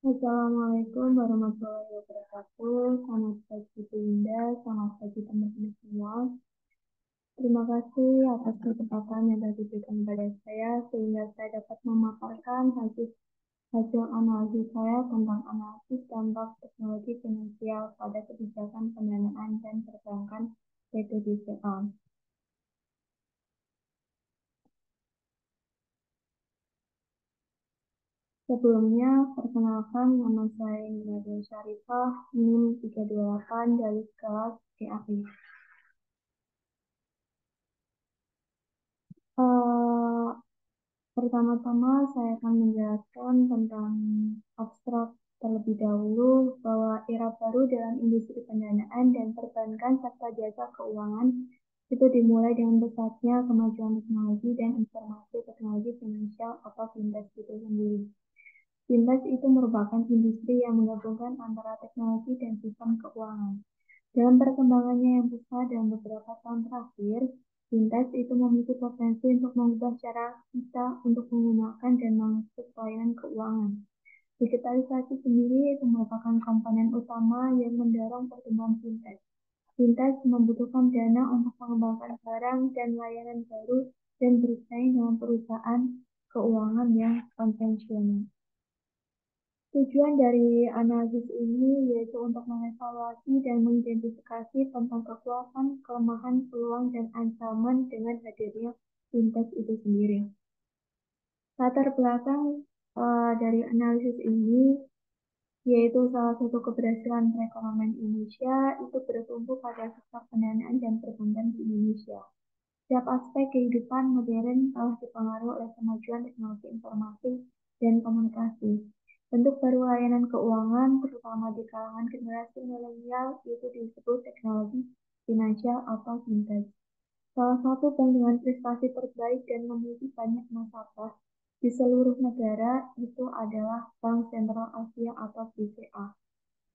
Assalamualaikum warahmatullahi wabarakatuh. Selamat pagi Bunda, selamat pagi teman-teman semua. Terima kasih atas kesempatan yang telah diberikan kepada saya sehingga saya dapat memaparkan hasil hasil analisis saya tentang analisis dampak teknologi finansial pada kebijakan pendanaan dan perbankan yaitu BCA. Sebelumnya, perkenalkan nama saya Nadia Syarifah, NIM 328 dari kelas GAI. Eh, Pertama-tama saya akan menjelaskan tentang abstrak terlebih dahulu bahwa era baru dalam industri pendanaan dan perbankan serta jasa keuangan itu dimulai dengan pesatnya kemajuan teknologi dan informasi teknologi finansial atau fintech itu sendiri. Fintech itu merupakan industri yang menggabungkan antara teknologi dan sistem keuangan. Dalam perkembangannya yang besar dalam beberapa tahun terakhir, fintech itu memiliki potensi untuk mengubah cara kita untuk menggunakan dan mengakses layanan keuangan. Digitalisasi sendiri itu merupakan komponen utama yang mendorong pertumbuhan fintech. Fintech membutuhkan dana untuk mengembangkan barang dan layanan baru dan bersaing dengan perusahaan keuangan yang konvensional. Tujuan dari analisis ini yaitu untuk mengevaluasi dan mengidentifikasi tentang kekuatan, kelemahan, peluang, dan ancaman dengan hadirnya fintech itu sendiri. Latar belakang dari analisis ini yaitu salah satu keberhasilan perekonomian Indonesia itu bertumbuh pada sektor pendanaan dan perbankan di Indonesia. Setiap aspek kehidupan modern telah dipengaruhi oleh kemajuan teknologi informasi dan komunikasi. Bentuk baru layanan keuangan, terutama di kalangan generasi milenial, itu disebut teknologi finansial atau fintech. Salah satu bank dengan prestasi terbaik dan memiliki banyak nasabah di seluruh negara itu adalah Bank Sentral Asia atau BCA.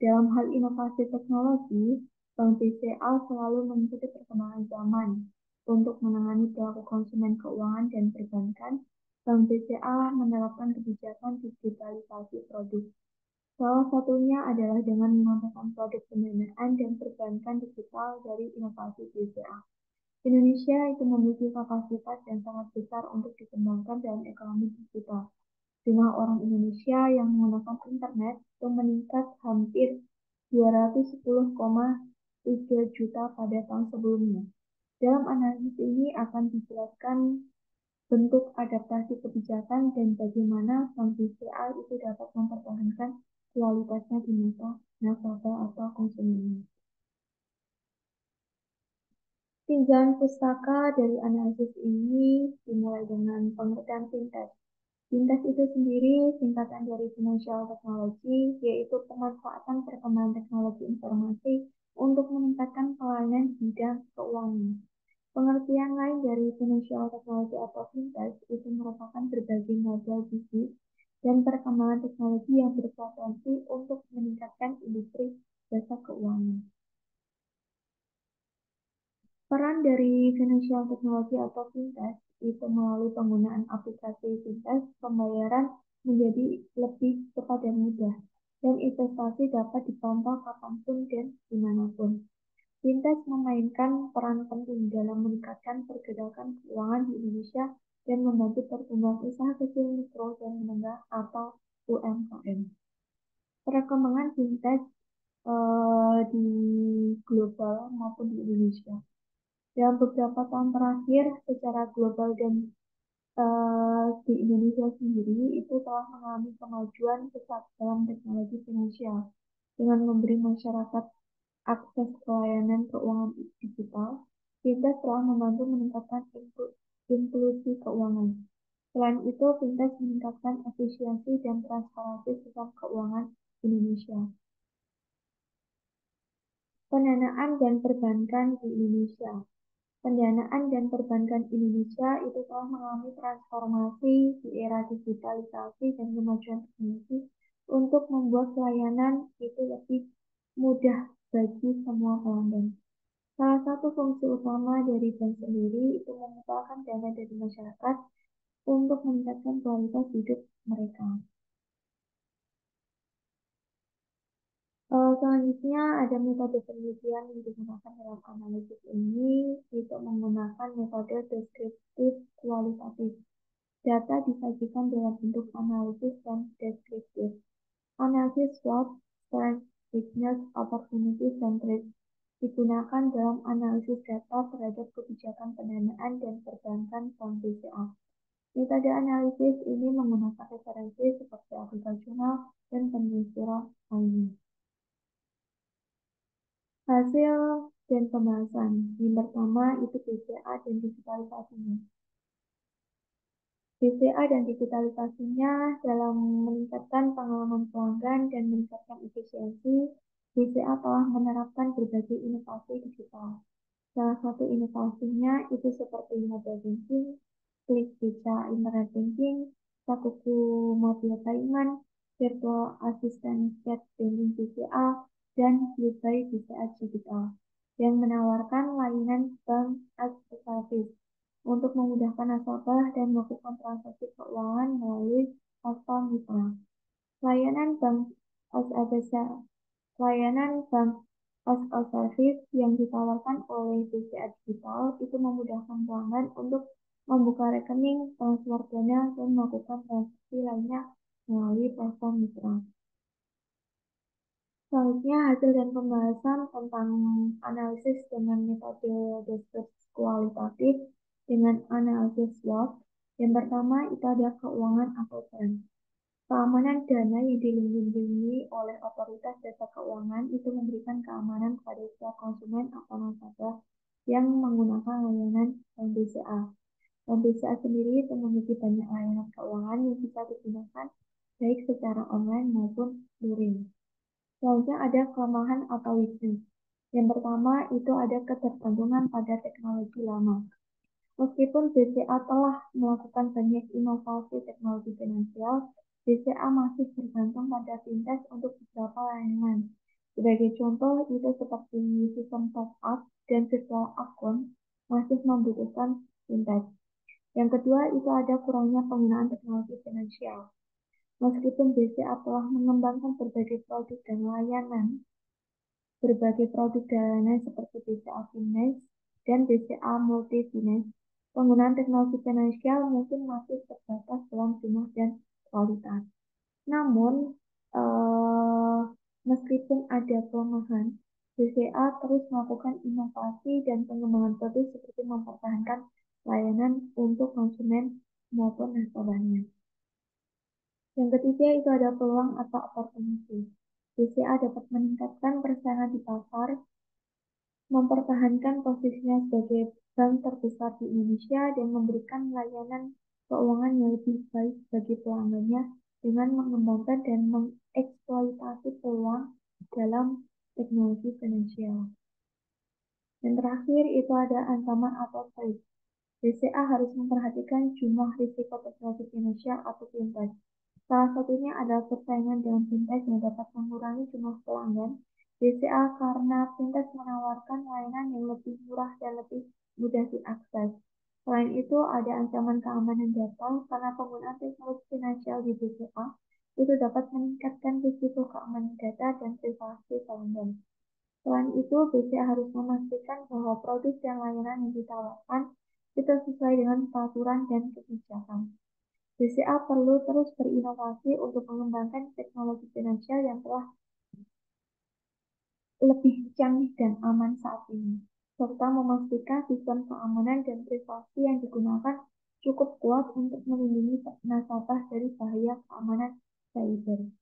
Dalam hal inovasi teknologi, Bank BCA selalu mengikuti perkembangan zaman. Untuk menangani pelaku konsumen keuangan dan perbankan, Bank BCA menerapkan kebijakan digitalisasi produk. Salah satunya adalah dengan menggunakan produk pendanaan dan perbankan digital dari inovasi BCA. Indonesia itu memiliki kapasitas yang sangat besar untuk dikembangkan dalam ekonomi digital. Jumlah orang Indonesia yang menggunakan internet itu meningkat hampir 210,3 juta pada tahun sebelumnya. Dalam analisis ini akan dijelaskan bentuk adaptasi kebijakan dan bagaimana Bank BCA itu dapat mempertahankan kualitasnya di masa nasabah atau konsumen. Tinjauan pustaka dari analisis ini dimulai dengan pengertian fintech. Fintech itu sendiri singkatan dari financial technology, yaitu pemanfaatan perkembangan teknologi informasi untuk meningkatkan pelayanan di bidang keuangan. Pengertian lain dari financial technology atau fintech itu merupakan berbagai model bisnis dan perkembangan teknologi yang berpotensi untuk meningkatkan industri jasa keuangan. Peran dari financial technology atau fintech itu melalui penggunaan aplikasi fintech, pembayaran menjadi lebih cepat dan mudah, dan investasi dapat dipantau kapanpun dan dimanapun. Fintech memainkan peran penting dalam meningkatkan pergerakan keuangan di Indonesia dan membantu pertumbuhan usaha kecil mikro dan menengah atau UMKM. Perkembangan fintech di global maupun di Indonesia. Dalam beberapa tahun terakhir, secara global dan di Indonesia sendiri itu telah mengalami kemajuan pesat dalam teknologi finansial dengan memberi masyarakat akses ke layanan keuangan digital. Fintech telah membantu meningkatkan inklusi keuangan. Selain itu, fintech meningkatkan efisiensi dan transparansi sistem keuangan Indonesia. Pendanaan dan perbankan di Indonesia. Pendanaan dan perbankan Indonesia itu telah mengalami transformasi di era digitalisasi dan kemajuan teknologi untuk membuat pelayanan itu lebih mudah bagi semua pelanggan. Salah satu fungsi utama dari bank sendiri itu mengumpulkan dana dari masyarakat untuk meningkatkan kualitas hidup mereka. Selanjutnya ada metode penelitian yang digunakan dalam analisis ini itu menggunakan metode deskriptif kualitatif. Data disajikan dalam bentuk analisis dan deskriptif. Analisis SWOT, Strength, Weakness, Opportunities, dan Threats digunakan dalam analisis data terhadap kebijakan pendanaan dan perbankan bank BCA. Metode analisis ini menggunakan referensi seperti artikel jurnal dan penelusuran lainnya. Hasil dan pembahasan. Yang pertama itu BCA dan digitalisasinya. BCA dan digitalisasinya dalam meningkatkan pengalaman pelanggan dan meningkatkan efisiensi, BCA telah menerapkan berbagai inovasi digital. Salah satu inovasinya itu seperti mobile banking, klik bisa internet banking, sakuku mobil taingan, virtual assistant chat banking BCA, dan Yubai BCA digital yang menawarkan layanan bank as a service untuk memudahkan nasabah dan melakukan transaksi keuangan melalui platform mitra. Layanan bank as a service Layanan bank as a service yang ditawarkan oleh BCA Digital itu memudahkan pelanggan untuk membuka rekening, transfer dana, dan melakukan transaksi lainnya melalui platform mitra. Selanjutnya, hasil dan pembahasan tentang analisis dengan metode deskripsi kualitatif dengan analisis SWOT. Yang pertama, itu ada keuangan atau bank. Keamanan dana yang dilindungi oleh otoritas jasa keuangan itu memberikan keamanan pada setiap konsumen atau nasabah yang menggunakan layanan Bank BCA. Bank BCA sendiri itu memiliki banyak layanan keuangan yang bisa digunakan baik secara online maupun luring. Selanjutnya ada kelemahan atau weakness. Yang pertama itu ada ketergantungan pada teknologi lama. Meskipun BCA telah melakukan banyak inovasi teknologi finansial, BCA masih bergantung pada fintech untuk beberapa layanan. Sebagai contoh, itu seperti sistem top up dan virtual account masih membutuhkan fintech. Yang kedua, itu ada kurangnya penggunaan teknologi finansial. Meskipun BCA telah mengembangkan berbagai produk dana seperti BCA Finance dan BCA Multi Finance, penggunaan teknologi finansial mungkin masih terbatas dalam jumlah dan kualitas. Namun, eh, meskipun ada kelemahan, BCA terus melakukan inovasi dan pengembangan produk seperti mempertahankan layanan untuk konsumen maupun nasabahnya. Yang ketiga itu ada peluang atau opportunity. BCA dapat meningkatkan persaingan di pasar, mempertahankan posisinya sebagai bank terbesar di Indonesia dan memberikan layanan keuangan yang lebih baik bagi pelanggannya dengan mengembangkan dan mengeksploitasi peluang dalam teknologi finansial. Dan terakhir itu ada ancaman atau threat. BCA harus memperhatikan jumlah risiko teknologi finansial atau fintech. Salah satunya adalah persaingan dengan fintech yang dapat mengurangi jumlah pelanggan BCA karena fintech menawarkan layanan yang lebih murah dan lebih mudah diakses. Selain itu, ada ancaman keamanan data karena penggunaan teknologi finansial di BCA itu dapat meningkatkan risiko keamanan data dan privasi pelanggan. Selain itu, BCA harus memastikan bahwa produk dan layanan yang ditawarkan itu sesuai dengan peraturan dan kebijakan. BCA perlu terus berinovasi untuk mengembangkan teknologi finansial yang telah lebih canggih dan aman saat ini, serta memastikan sistem keamanan dan privasi yang digunakan cukup kuat untuk melindungi nasabah dari bahaya keamanan cyber.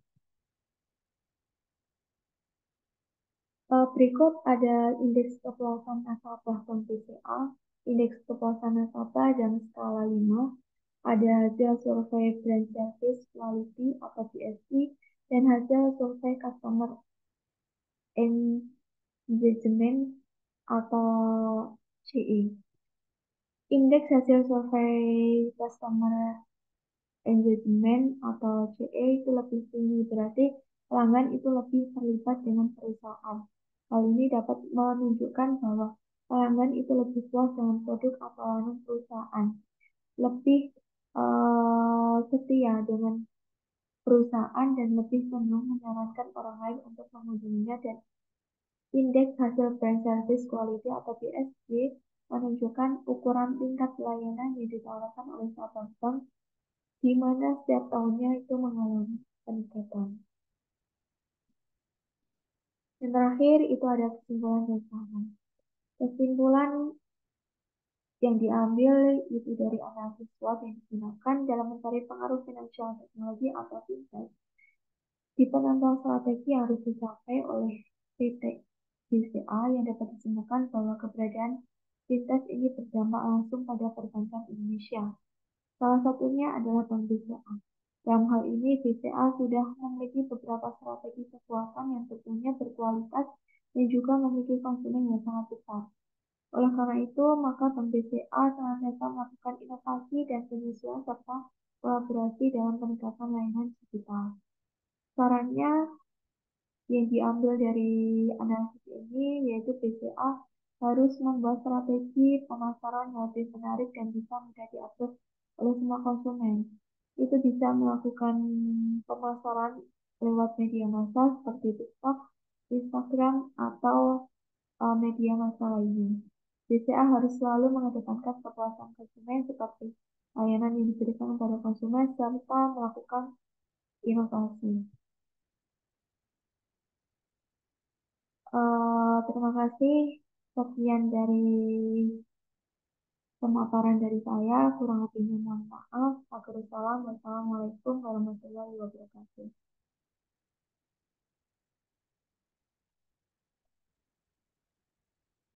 Berikut ada indeks kepuasan nasabah Bank BCA, indeks kepuasan nasabah dan skala 5, ada hasil survei brand service quality atau BSI, dan hasil survei customer engagement atau CE. Indeks hasil survei customer engagement atau CE itu lebih tinggi, berarti pelanggan itu lebih terlibat dengan perusahaan. Hal ini dapat menunjukkan bahwa pelanggan itu lebih puas dengan produk atau layanan perusahaan, lebih setia dengan perusahaan dan lebih cenderung menyarankan orang lain untuk mengunjunginya dan Indeks Hasil Brand Service Quality atau PSQ menunjukkan ukuran tingkat pelayanan yang ditawarkan oleh suatu bank di mana setiap tahunnya itu mengalami peningkatan. Yang terakhir itu ada kesimpulan dan saran. Kesimpulan yang diambil itu dari analisis SWOT yang digunakan dalam mencari pengaruh finansial teknologi atau fintech. Di penentuan strategi yang harus dicapai oleh PT BCA yang dapat disimpulkan bahwa keberadaan fintech ini berdampak langsung pada perbankan Indonesia. Salah satunya adalah Bank BCA. Dalam hal ini, BCA sudah memiliki beberapa strategi kekuatan yang tentunya berkualitas dan juga memiliki konsumen yang sangat besar. Oleh karena itu, maka Bank BCA senantiasa melakukan inovasi dan penyesuaian serta kolaborasi dalam peningkatan layanan digital. Sarannya yang diambil dari analisis ini yaitu BCA harus membuat strategi pemasaran yang lebih menarik dan bisa mudah diakses oleh semua konsumen. Itu bisa melakukan pemasaran lewat media massa seperti TikTok, Instagram, atau media massa lainnya. BCA harus selalu mengedepankan kepuasan konsumen seperti layanan yang diberikan kepada konsumen serta melakukan inovasi. Terima kasih. Sekian dari pemaparan dari saya. Kurang lebihnya mohon maaf. Wassalamualaikum warahmatullahi wabarakatuh.